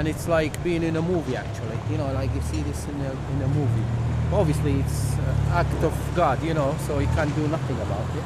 and it's like being in a movie actually. You know, like you see this in a movie. Obviously, it's act of God, you know, so he can't do nothing about it.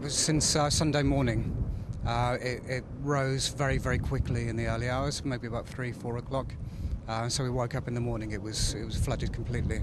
Since Sunday morning, it rose very, very quickly in the early hours, maybe about 3-4 o'clock. So we woke up in the morning, it was flooded completely.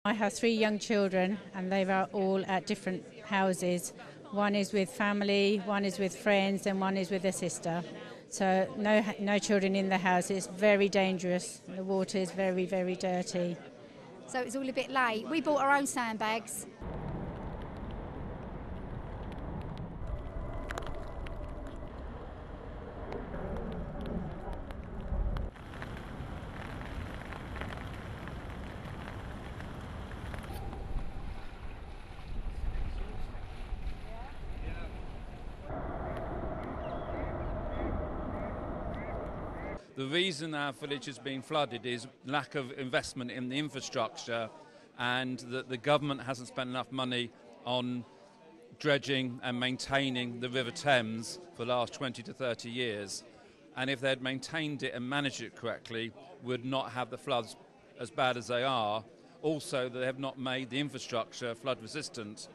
I have 3 young children and they are all at different houses. One is with family, one is with friends and one is with a sister. So no children in the house. It's very dangerous. The water is very, very dirty. So it was all a bit late. We bought our own sandbags. The reason our village has been flooded is lack of investment in the infrastructure, and that the government hasn't spent enough money on dredging and maintaining the River Thames for the last 20 to 30 years. And if they'd maintained it and managed it correctly, we'd not have the floods as bad as they are. Also, they have not made the infrastructure flood resistant.